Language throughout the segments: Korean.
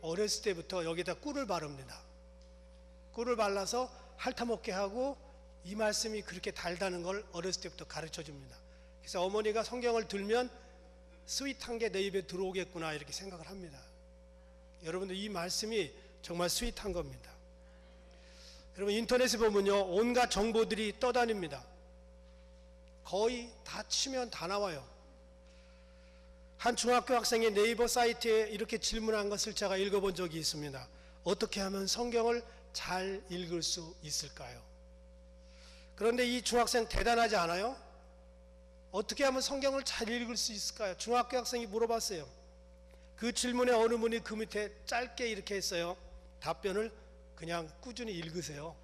어렸을 때부터 여기다 꿀을 바릅니다. 꿀을 발라서 핥아먹게 하고 이 말씀이 그렇게 달다는 걸 어렸을 때부터 가르쳐 줍니다. 그래서 어머니가 성경을 들면 스윗한 게 내 입에 들어오겠구나 이렇게 생각을 합니다. 여러분들 이 말씀이 정말 스윗한 겁니다. 여러분 인터넷에 보면요 온갖 정보들이 떠다닙니다. 거의 다 치면 다 나와요. 한 중학교 학생이 네이버 사이트에 이렇게 질문한 것을 제가 읽어본 적이 있습니다. 어떻게 하면 성경을 잘 읽을 수 있을까요? 그런데 이 중학생 대단하지 않아요? 어떻게 하면 성경을 잘 읽을 수 있을까요? 중학교 학생이 물어봤어요. 그 질문에 어느 분이 그 밑에 짧게 이렇게 했어요. 답변을 그냥 꾸준히 읽으세요.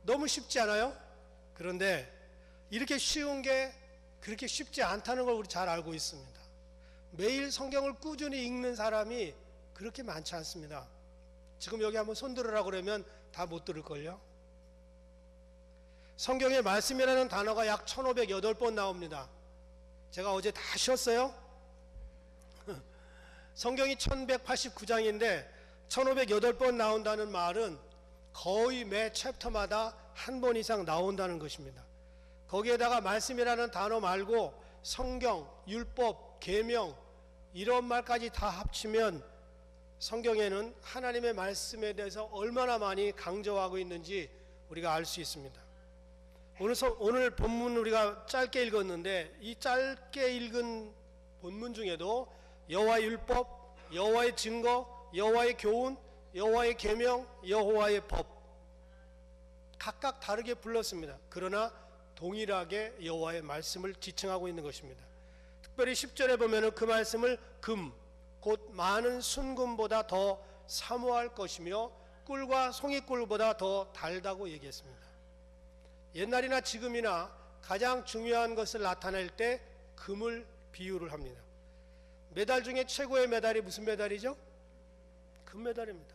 너무 쉽지 않아요? 그런데 이렇게 쉬운 게 그렇게 쉽지 않다는 걸 우리 잘 알고 있습니다. 매일 성경을 꾸준히 읽는 사람이 그렇게 많지 않습니다. 지금 여기 한번 손 들으라고 그러면 다 못 들을걸요? 성경에 말씀이라는 단어가 약 1508번 나옵니다. 제가 어제 다 쉬었어요? 성경이 1189장인데 1508번 나온다는 말은 거의 매 챕터마다 한 번 이상 나온다는 것입니다. 거기에다가 말씀이라는 단어 말고 성경, 율법, 계명 이런 말까지 다 합치면 성경에는 하나님의 말씀에 대해서 얼마나 많이 강조하고 있는지 우리가 알 수 있습니다. 오늘 본문 우리가 짧게 읽었는데 이 짧게 읽은 본문 중에도 여호와의 율법, 여호와의 증거, 여호와의 교훈, 여호와의 계명, 여호와의 법 각각 다르게 불렀습니다. 그러나 동일하게 여호와의 말씀을 지칭하고 있는 것입니다. 특별히 10절에 보면 그 말씀을 금, 곧 많은 순금보다 더 사모할 것이며 꿀과 송이꿀보다 더 달다고 얘기했습니다. 옛날이나 지금이나 가장 중요한 것을 나타낼 때 금을 비유를 합니다. 메달 중에 최고의 메달이 무슨 메달이죠? 금메달입니다.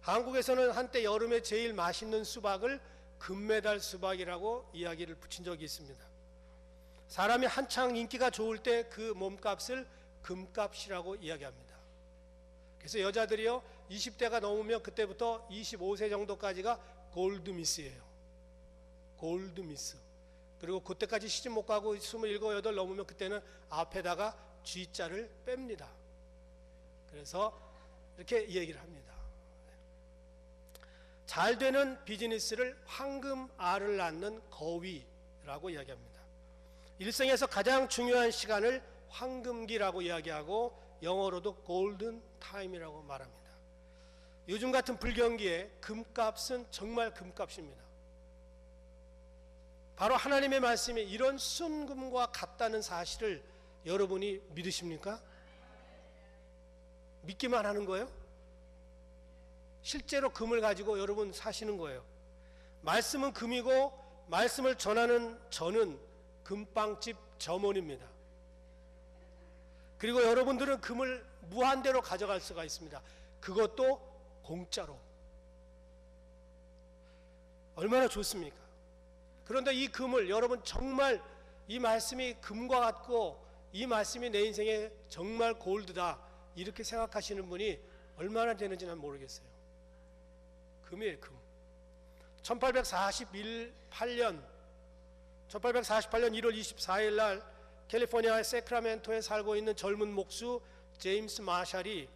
한국에서는 한때 여름에 제일 맛있는 수박을 금메달 수박이라고 이야기를 붙인 적이 있습니다. 사람이 한창 인기가 좋을 때 그 몸값을 금값이라고 이야기합니다. 그래서 여자들이요 20대가 넘으면 그때부터 25세 정도까지가 골드미스예요. 골드미스. 그리고 그때까지 시집 못 가고 27, 8 넘으면 그때는 앞에다가 G자를 뺍니다. 그래서 이렇게 얘기를 합니다. 잘 되는 비즈니스를 황금알을 낳는 거위라고 이야기합니다. 일생에서 가장 중요한 시간을 황금기라고 이야기하고 영어로도 골든 타임이라고 말합니다. 요즘 같은 불경기에 금값은 정말 금값입니다. 바로 하나님의 말씀이 이런 순금과 같다는 사실을 여러분이 믿으십니까? 믿기만 하는 거예요? 실제로 금을 가지고 여러분 사시는 거예요. 말씀은 금이고 말씀을 전하는 저는 금빵집 점원입니다. 그리고 여러분들은 금을 무한대로 가져갈 수가 있습니다. 그것도 공짜로. 얼마나 좋습니까? 그런데 이 금을 여러분 정말 이 말씀이 금과 같고 이 말씀이 내 인생에 정말 골드다 이렇게 생각하시는 분이 얼마나 되는지 난 모르겠어요. 금이에요. 금. 1848년 1월 24일 날 캘리포니아의 세크라멘토에 살고 있는 젊은 목수 제임스 마샬이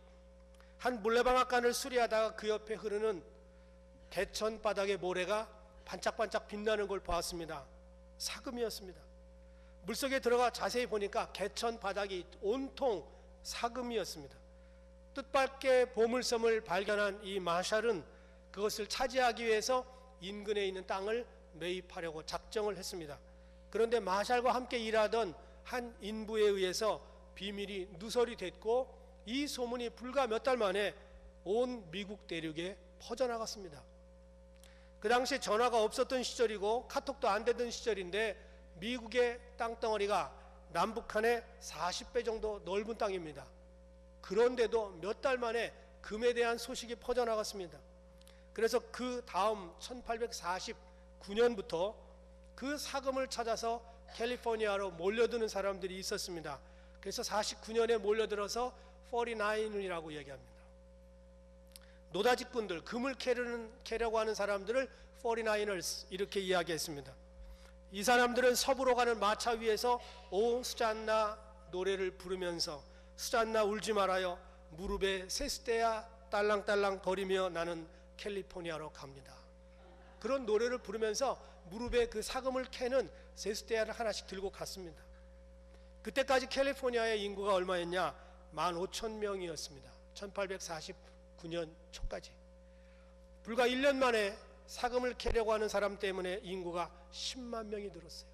한 물레방앗간을 수리하다가 그 옆에 흐르는 개천 바닥의 모래가 반짝반짝 빛나는 걸 보았습니다. 사금이었습니다. 물속에 들어가 자세히 보니까 개천 바닥이 온통 사금이었습니다. 뜻밖의 보물섬을 발견한 이 마샬은 그것을 차지하기 위해서 인근에 있는 땅을 매입하려고 작정을 했습니다. 그런데 마샬과 함께 일하던 한 인부에 의해서 비밀이 누설이 됐고 이 소문이 불과 몇 달 만에 온 미국 대륙에 퍼져나갔습니다. 그 당시에 전화가 없었던 시절이고 카톡도 안 되던 시절인데 미국의 땅덩어리가 남북한의 40배 정도 넓은 땅입니다. 그런데도 몇 달 만에 금에 대한 소식이 퍼져나갔습니다. 그래서 그 다음 1849년부터 그 사금을 찾아서 캘리포니아로 몰려드는 사람들이 있었습니다. 그래서 49년에 몰려들어서 49이라고 얘기합니다. 노다지꾼들, 금을 캐려고 하는 사람들을 49ers 이렇게 이야기했습니다. 이 사람들은 서부로 가는 마차 위에서 오 수잔나 노래를 부르면서 수잔나 울지 말아요, 무릎에 세스대야 딸랑딸랑 거리며 나는 캘리포니아로 갑니다. 그런 노래를 부르면서 무릎에 그 사금을 캐는 세스대야를 하나씩 들고 갔습니다. 그때까지 캘리포니아의 인구가 얼마였냐? 15,000명이었습니다. 1849년 초까지. 불과 1년 만에 사금을 캐려고 하는 사람 때문에 인구가 10만 명이 늘었어요.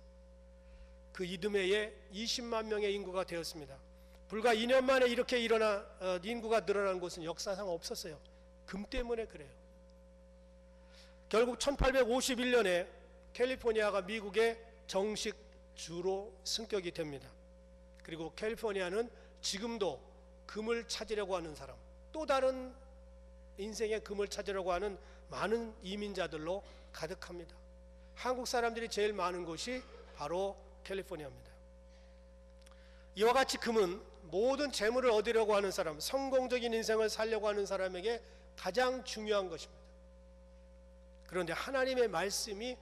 그 이듬해에 20만 명의 인구가 되었습니다. 불과 2년 만에 이렇게 인구가 늘어난 곳은 역사상 없었어요. 금 때문에 그래요. 결국 1851년에 캘리포니아가 미국의 정식 주로 승격이 됩니다. 그리고 캘리포니아는 지금도 금을 찾으려고 하는 사람, 또 다른 인생의 금을 찾으려고 하는 많은 이민자들로 가득합니다. 한국 사람들이 제일 많은 곳이 바로 캘리포니아입니다. 이와 같이 금은 모든 재물을 얻으려고 하는 사람, 성공적인 인생을 살려고 하는 사람에게 가장 중요한 것입니다. 그런데 하나님의 말씀이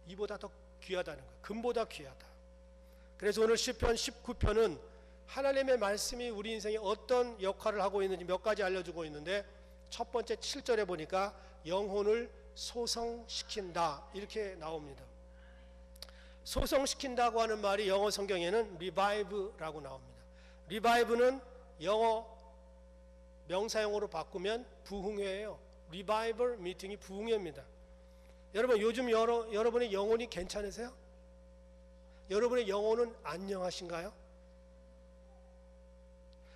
이보다 더 귀하다는 거예요. 금보다 귀하다. 그래서 오늘 시편 19편은 하나님의 말씀이 우리 인생에 어떤 역할을 하고 있는지 몇 가지 알려주고 있는데, 첫 번째 7절에 보니까 영혼을 소성시킨다 이렇게 나옵니다. 소성시킨다고 하는 말이 영어 성경에는 revive라고 나옵니다. revive는 영어 명사용어로 바꾸면 부흥회예요. revival 미팅이 부흥회입니다. 여러분, 요즘 여러분의 영혼이 괜찮으세요? 여러분의 영혼은 안녕하신가요?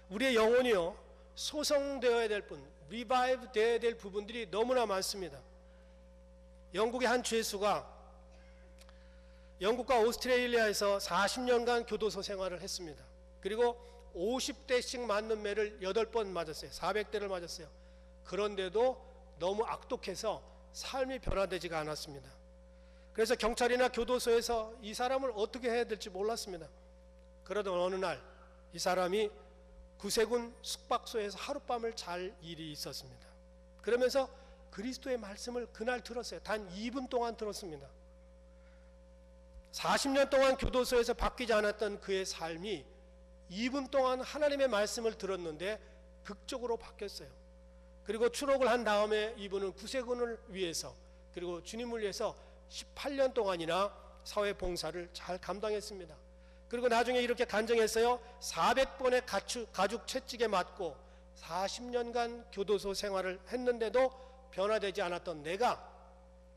우리의 영혼이요, 소성되어야 될 분, 리바이브 되어야 될 부분들이 너무나 많습니다. 영국의 한 죄수가 영국과 오스트레일리아에서 40년간 교도소 생활을 했습니다. 그리고 50대씩 맞는 매를 8번 맞았어요. 400대를 맞았어요. 그런데도 너무 악독해서 삶이 변화되지가 않았습니다. 그래서 경찰이나 교도소에서 이 사람을 어떻게 해야 될지 몰랐습니다. 그러던 어느 날 이 사람이 구세군 숙박소에서 하룻밤을 잘 일이 있었습니다. 그러면서 그리스도의 말씀을 그날 들었어요. 단 2분 동안 들었습니다. 40년 동안 교도소에서 바뀌지 않았던 그의 삶이 2분 동안 하나님의 말씀을 들었는데 극적으로 바뀌었어요. 그리고 추록을 한 다음에 이분은 구세군을 위해서, 그리고 주님을 위해서 18년 동안이나 사회 봉사를 잘 감당했습니다. 그리고 나중에 이렇게 간증했어요. 400번의 가죽 채찍에 맞고 40년간 교도소 생활을 했는데도 변화되지 않았던 내가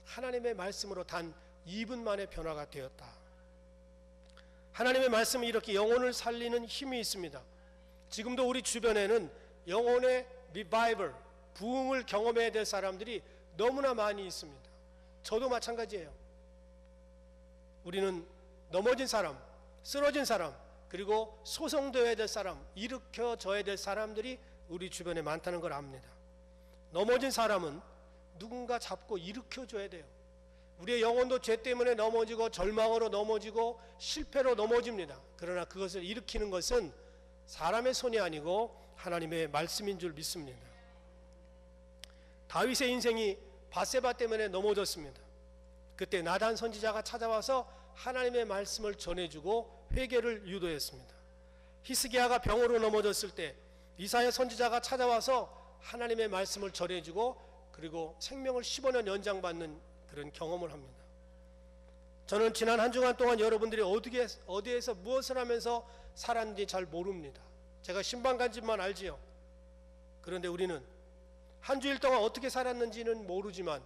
하나님의 말씀으로 단 2분 만에 변화가 되었다. 하나님의 말씀이 이렇게 영혼을 살리는 힘이 있습니다. 지금도 우리 주변에는 영혼의 리바이벌, 부흥을 경험해야 될 사람들이 너무나 많이 있습니다. 저도 마찬가지예요. 우리는 넘어진 사람, 쓰러진 사람, 그리고 소송되어야 될 사람, 일으켜져야 될 사람들이 우리 주변에 많다는 걸 압니다. 넘어진 사람은 누군가 잡고 일으켜줘야 돼요. 우리의 영혼도 죄 때문에 넘어지고 절망으로 넘어지고 실패로 넘어집니다. 그러나 그것을 일으키는 것은 사람의 손이 아니고 하나님의 말씀인 줄 믿습니다. 다윗의 인생이 밧세바 때문에 넘어졌습니다. 그때 나단 선지자가 찾아와서 하나님의 말씀을 전해주고 회개를 유도했습니다. 히스기야가 병으로 넘어졌을 때 이사야 선지자가 찾아와서 하나님의 말씀을 전해주고 그리고 생명을 15년 연장받는 그런 경험을 합니다. 저는 지난 한 주간 동안 여러분들이 어디에서 무엇을 하면서 살았는지 잘 모릅니다. 제가 신방 간 집만 알지요. 그런데 우리는 한 주일 동안 어떻게 살았는지는 모르지만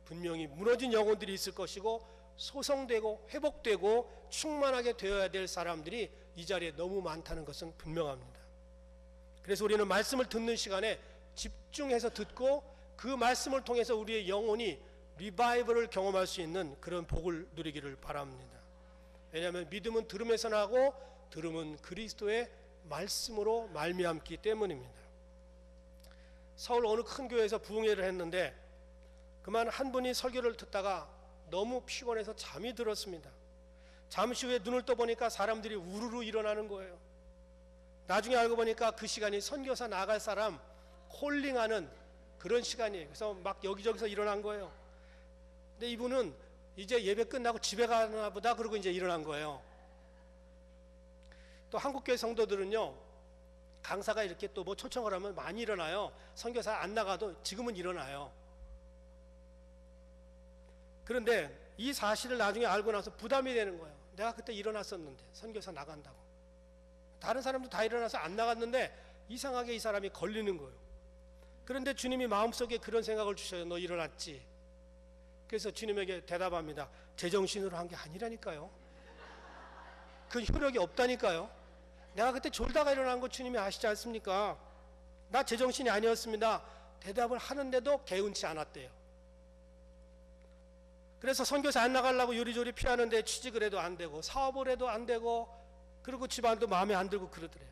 분명히 무너진 영혼들이 있을 것이고 소성되고 회복되고 충만하게 되어야 될 사람들이 이 자리에 너무 많다는 것은 분명합니다. 그래서 우리는 말씀을 듣는 시간에 집중해서 듣고 그 말씀을 통해서 우리의 영혼이 리바이벌을 경험할 수 있는 그런 복을 누리기를 바랍니다. 왜냐하면 믿음은 들음에서 나고 들음은 그리스도의 말씀으로 말미암기 때문입니다. 서울 어느 큰 교회에서 부흥회를 했는데 그만 한 분이 설교를 듣다가 너무 피곤해서 잠이 들었습니다. 잠시 후에 눈을 떠보니까 사람들이 우르르 일어나는 거예요. 나중에 알고 보니까 그 시간이 선교사 나갈 사람 콜링하는 그런 시간이에요. 그래서 막 여기저기서 일어난 거예요. 근데 이분은 이제 예배 끝나고 집에 가나 보다 그러고 이제 일어난 거예요. 또 한국교회 성도들은요, 강사가 이렇게 또 뭐 초청을 하면 많이 일어나요. 선교사 안 나가도 지금은 일어나요. 그런데 이 사실을 나중에 알고 나서 부담이 되는 거예요. 내가 그때 일어났었는데 선교사 나간다고. 다른 사람도 다 일어나서 안 나갔는데 이상하게 이 사람이 걸리는 거예요. 그런데 주님이 마음속에 그런 생각을 주셔요. 너 일어났지? 그래서 주님에게 대답합니다. 제정신으로 한 게 아니라니까요. 그 효력이 없다니까요. 내가 그때 졸다가 일어난 거 주님이 아시지 않습니까? 나 제정신이 아니었습니다. 대답을 하는데도 개운치 않았대요. 그래서 선교사 안 나가려고 요리조리 피하는데 취직을 해도 안 되고 사업을 해도 안 되고 그리고 집안도 마음에 안 들고 그러더래요.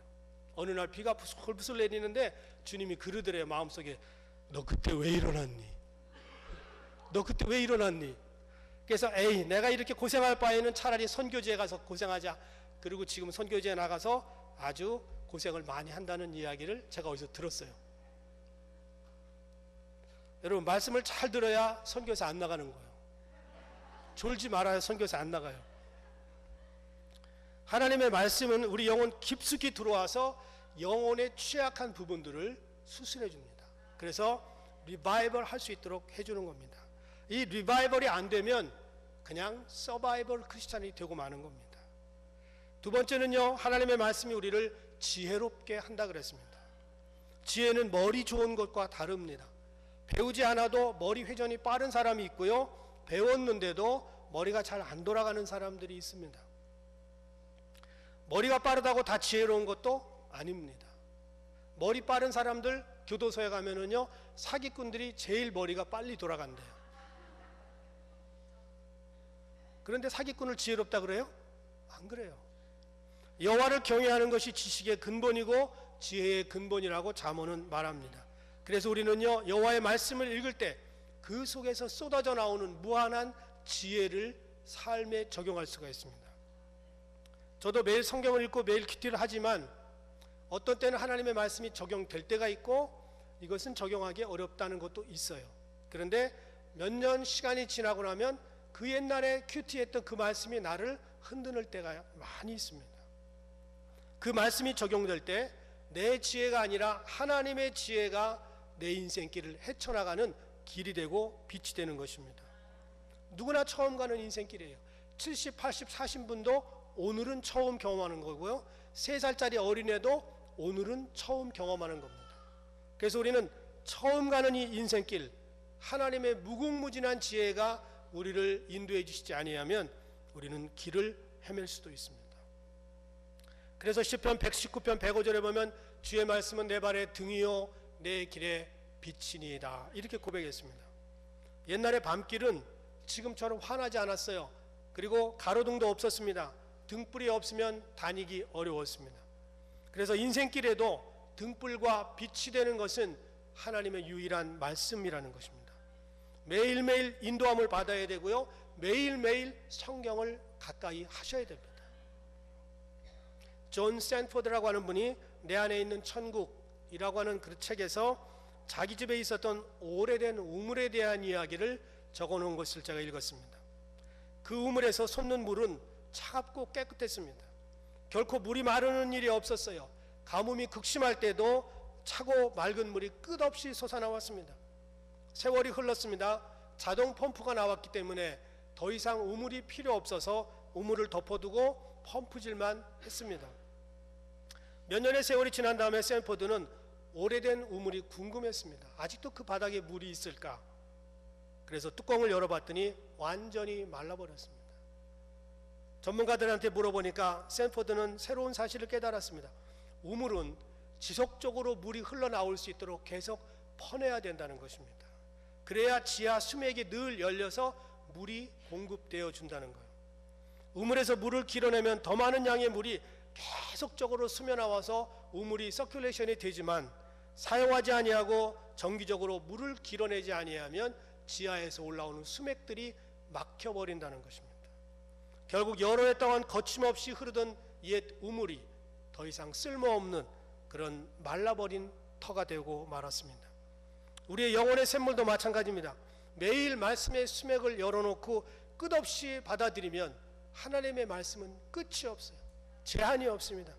어느 날 비가 부슬부슬 내리는데 주님이 그러더래요. 마음속에 너 그때 왜 일어났니? 너 그때 왜 일어났니? 그래서 에이 내가 이렇게 고생할 바에는 차라리 선교지에 가서 고생하자. 그리고 지금 선교지에 나가서 아주 고생을 많이 한다는 이야기를 제가 어디서 들었어요. 여러분 말씀을 잘 들어야 선교사 안 나가는 거예요. 졸지 말아야 선교사 안 나가요. 하나님의 말씀은 우리 영혼 깊숙이 들어와서 영혼의 취약한 부분들을 수술해 줍니다. 그래서 리바이벌 할 수 있도록 해주는 겁니다. 이 리바이벌이 안 되면 그냥 서바이벌 크리스찬이 되고 마는 겁니다. 두 번째는요, 하나님의 말씀이 우리를 지혜롭게 한다 그랬습니다. 지혜는 머리 좋은 것과 다릅니다. 배우지 않아도 머리 회전이 빠른 사람이 있고요, 배웠는데도 머리가 잘 안 돌아가는 사람들이 있습니다. 머리가 빠르다고 다 지혜로운 것도 아닙니다. 머리 빠른 사람들 교도소에 가면은요, 사기꾼들이 제일 머리가 빨리 돌아간대요. 그런데 사기꾼을 지혜롭다 그래요? 안 그래요. 여호와를 경외하는 것이 지식의 근본이고 지혜의 근본이라고 잠언은 말합니다. 그래서 우리는요, 여호와의 말씀을 읽을 때 그 속에서 쏟아져 나오는 무한한 지혜를 삶에 적용할 수가 있습니다. 저도 매일 성경을 읽고 매일 큐티를 하지만 어떤 때는 하나님의 말씀이 적용될 때가 있고 이것은 적용하기 어렵다는 것도 있어요. 그런데 몇 년 시간이 지나고 나면 그 옛날에 큐티했던 그 말씀이 나를 흔드는 때가 많이 있습니다. 그 말씀이 적용될 때 내 지혜가 아니라 하나님의 지혜가 내 인생길을 헤쳐나가는 길이 되고 빛이 되는 것입니다. 누구나 처음 가는 인생길이에요. 70, 80 사신 분도 오늘은 처음 경험하는 거고요, 3살짜리 어린애도 오늘은 처음 경험하는 겁니다. 그래서 우리는 처음 가는 이 인생길, 하나님의 무궁무진한 지혜가 우리를 인도해 주시지 아니하면 우리는 길을 헤맬 수도 있습니다. 그래서 시편 119편 105절에 보면 주의 말씀은 내 발의 등이요 내 길의 빛이니이다, 이렇게 고백했습니다. 옛날에 밤길은 지금처럼 환하지 않았어요. 그리고 가로등도 없었습니다. 등불이 없으면 다니기 어려웠습니다. 그래서 인생길에도 등불과 빛이 되는 것은 하나님의 유일한 말씀이라는 것입니다. 매일매일 인도함을 받아야 되고요, 매일매일 성경을 가까이 하셔야 됩니다. 존 스탠포드라고 하는 분이 내 안에 있는 천국이라고 하는 그 책에서 자기 집에 있었던 오래된 우물에 대한 이야기를 적어놓은 것을 제가 읽었습니다. 그 우물에서 솟는 물은 차갑고 깨끗했습니다. 결코 물이 마르는 일이 없었어요. 가뭄이 극심할 때도 차고 맑은 물이 끝없이 솟아나왔습니다. 세월이 흘렀습니다. 자동 펌프가 나왔기 때문에 더 이상 우물이 필요 없어서 우물을 덮어두고 펌프질만 했습니다. 몇 년의 세월이 지난 다음에 샌포드는 오래된 우물이 궁금했습니다. 아직도 그 바닥에 물이 있을까? 그래서 뚜껑을 열어봤더니 완전히 말라버렸습니다. 전문가들한테 물어보니까 샌포드는 새로운 사실을 깨달았습니다. 우물은 지속적으로 물이 흘러나올 수 있도록 계속 퍼내야 된다는 것입니다. 그래야 지하 수맥이 늘 열려서 물이 공급되어 준다는 거예요. 우물에서 물을 길어내면 더 많은 양의 물이 계속적으로 스며나와서 우물이 서큘레이션이 되지만 사용하지 아니하고 정기적으로 물을 길어내지 아니하면 지하에서 올라오는 수맥들이 막혀버린다는 것입니다. 결국 여러 해 동안 거침없이 흐르던 옛 우물이 더 이상 쓸모없는 그런 말라버린 터가 되고 말았습니다. 우리의 영혼의 샘물도 마찬가지입니다. 매일 말씀의 수맥을 열어놓고 끝없이 받아들이면 하나님의 말씀은 끝이 없어요. 제한이 없습니다.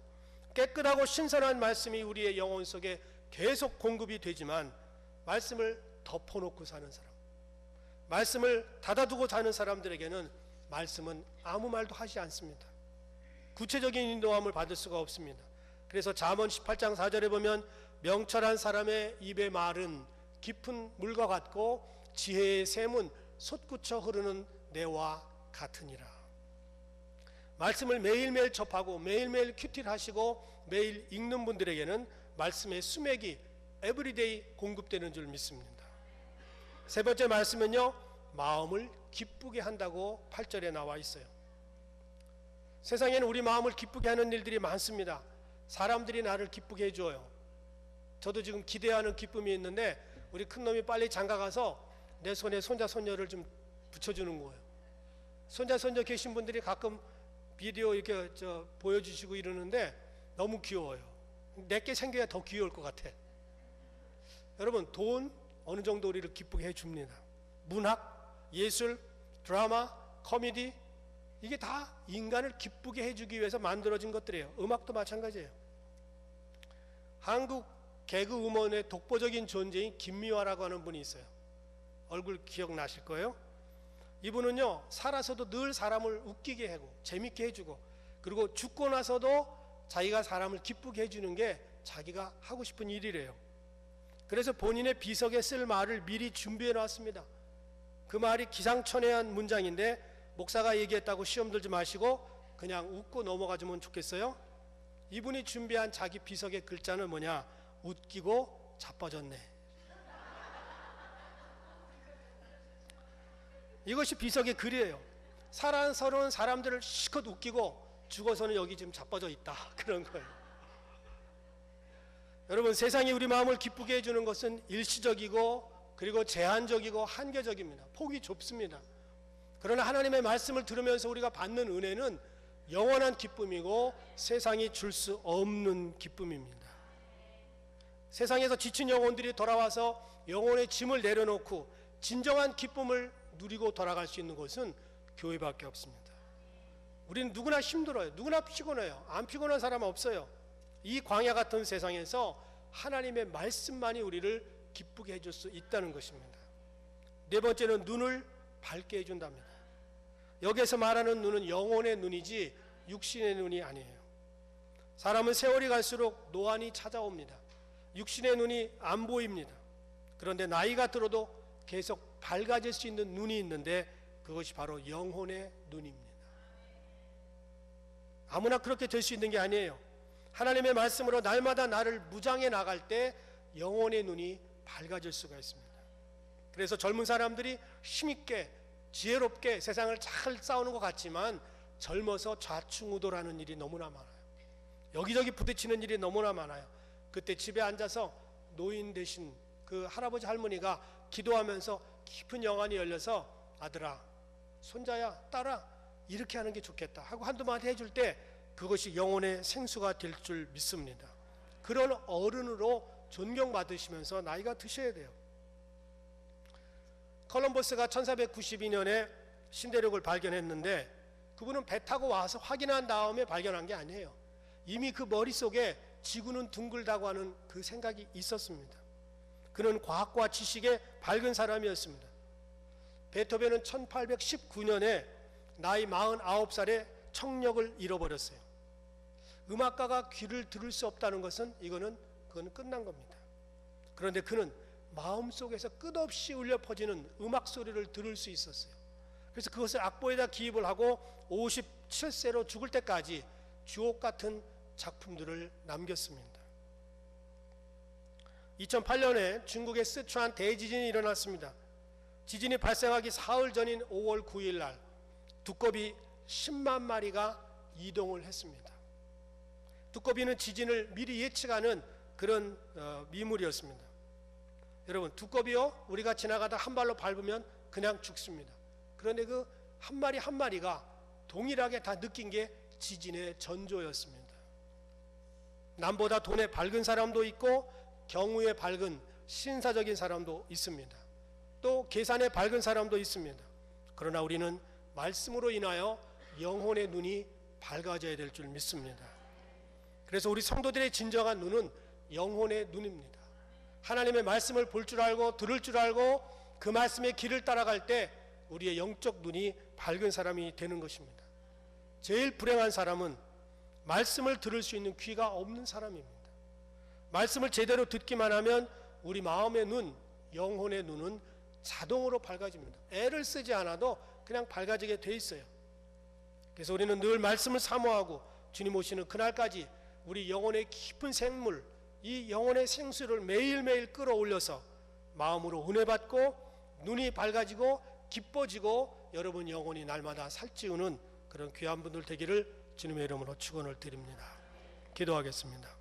깨끗하고 신선한 말씀이 우리의 영혼 속에 계속 공급이 되지만 말씀을 덮어놓고 사는 사람, 말씀을 닫아두고 사는 사람들에게는 말씀은 아무 말도 하지 않습니다. 구체적인 인도함을 받을 수가 없습니다. 그래서 잠언 18장 4절에 보면 명철한 사람의 입의 말은 깊은 물과 같고 지혜의 샘은 솟구쳐 흐르는 내와 같으니라. 말씀을 매일매일 접하고 매일매일 큐티하시고 매일 읽는 분들에게는 말씀의 수맥이 에브리데이 공급되는 줄 믿습니다. 세 번째 말씀은요, 마음을 기쁘게 한다고 8절에 나와 있어요. 세상에는 우리 마음을 기쁘게 하는 일들이 많습니다. 사람들이 나를 기쁘게 해줘요. 저도 지금 기대하는 기쁨이 있는데 우리 큰놈이 빨리 장가가서 내 손에 손자 손녀를 좀 붙여주는 거예요. 손자 손녀 계신 분들이 가끔 비디오 이렇게 보여주시고 이러는데 너무 귀여워요. 내게 생겨야 더 귀여울 것 같아. 여러분, 돈 어느 정도 우리를 기쁘게 해줍니다. 문학, 예술, 드라마, 코미디, 이게 다 인간을 기쁘게 해주기 위해서 만들어진 것들이에요. 음악도 마찬가지예요. 한국 개그 우먼의 독보적인 존재인 김미화라고 하는 분이 있어요. 얼굴 기억나실 거예요. 이분은요, 살아서도 늘 사람을 웃기게 하고 재밌게 해주고, 그리고 죽고 나서도 자기가 사람을 기쁘게 해주는 게 자기가 하고 싶은 일이래요. 그래서 본인의 비석에 쓸 말을 미리 준비해 놨습니다. 그 말이 기상천외한 문장인데 목사가 얘기했다고 시험 들지 마시고 그냥 웃고 넘어가주면 좋겠어요. 이분이 준비한 자기 비석의 글자는 뭐냐? 웃기고 자빠졌네. 이것이 비석의 글이에요. 살아서는 사람들을 실컷 웃기고 죽어서는 여기 지금 자빠져 있다, 그런 거예요. 여러분, 세상이 우리 마음을 기쁘게 해주는 것은 일시적이고 그리고 제한적이고 한계적입니다. 폭이 좁습니다. 그러나 하나님의 말씀을 들으면서 우리가 받는 은혜는 영원한 기쁨이고 세상이 줄 수 없는 기쁨입니다. 세상에서 지친 영혼들이 돌아와서 영혼의 짐을 내려놓고 진정한 기쁨을 누리고 돌아갈 수 있는 곳은 교회밖에 없습니다. 우리는 누구나 힘들어요. 누구나 피곤해요. 안 피곤한 사람은 없어요. 이 광야 같은 세상에서 하나님의 말씀만이 우리를 기쁘게 해줄 수 있다는 것입니다. 네 번째는 눈을 밝게 해준답니다. 여기에서 말하는 눈은 영혼의 눈이지 육신의 눈이 아니에요. 사람은 세월이 갈수록 노안이 찾아옵니다. 육신의 눈이 안 보입니다. 그런데 나이가 들어도 계속 밝아질 수 있는 눈이 있는데 그것이 바로 영혼의 눈입니다. 아무나 그렇게 될 수 있는 게 아니에요. 하나님의 말씀으로 날마다 나를 무장해 나갈 때 영혼의 눈이 밝아질 수가 있습니다. 그래서 젊은 사람들이 힘있게 지혜롭게 세상을 잘 싸우는 것 같지만 젊어서 좌충우돌하는 일이 너무나 많아요. 여기저기 부딪히는 일이 너무나 많아요. 그때 집에 앉아서 노인 되신 그 할아버지 할머니가 기도하면서 깊은 영안이 열려서 아들아, 손자야, 딸아, 이렇게 하는 게 좋겠다 하고 한두 마디 해줄 때 그것이 영혼의 생수가 될 줄 믿습니다. 그런 어른으로 존경받으시면서 나이가 드셔야 돼요. 콜럼버스가 1492년에 신대륙을 발견했는데 그분은 배 타고 와서 확인한 다음에 발견한 게 아니에요. 이미 그 머릿속에 지구는 둥글다고 하는 그 생각이 있었습니다. 그는 과학과 지식에 밝은 사람이었습니다. 베토벤은 1819년에 나이 49살에 청력을 잃어버렸어요. 음악가가 귀를 들을 수 없다는 것은 그건 끝난 겁니다. 그런데 그는 마음속에서 끝없이 울려 퍼지는 음악 소리를 들을 수 있었어요. 그래서 그것을 악보에다 기입을 하고 57세로 죽을 때까지 주옥 같은 작품들을 남겼습니다. 2008년에 중국의 스촨 대지진이 일어났습니다. 지진이 발생하기 사흘 전인 5월 9일 날 두꺼비 10만 마리가 이동을 했습니다. 두꺼비는 지진을 미리 예측하는 그런 미물이었습니다. 여러분, 두꺼비요, 우리가 지나가다 한 발로 밟으면 그냥 죽습니다. 그런데 그 한 마리 한 마리가 동일하게 다 느낀 게 지진의 전조였습니다. 남보다 돈에 밝은 사람도 있고 경우에 밝은 신사적인 사람도 있습니다. 또 계산에 밝은 사람도 있습니다. 그러나 우리는 말씀으로 인하여 영혼의 눈이 밝아져야 될 줄 믿습니다. 그래서 우리 성도들의 진정한 눈은 영혼의 눈입니다. 하나님의 말씀을 볼 줄 알고 들을 줄 알고 그 말씀의 길을 따라갈 때 우리의 영적 눈이 밝은 사람이 되는 것입니다. 제일 불행한 사람은 말씀을 들을 수 있는 귀가 없는 사람입니다. 말씀을 제대로 듣기만 하면 우리 마음의 눈, 영혼의 눈은 자동으로 밝아집니다. 애를 쓰지 않아도 그냥 밝아지게 돼 있어요. 그래서 우리는 늘 말씀을 사모하고 주님 오시는 그날까지 우리 영혼의 깊은 생물, 이 영혼의 생수를 매일매일 끌어올려서 마음으로 은혜 받고 눈이 밝아지고 기뻐지고 여러분 영혼이 날마다 살찌우는 그런 귀한 분들 되기를 주님의 이름으로 축원을 드립니다. 기도하겠습니다.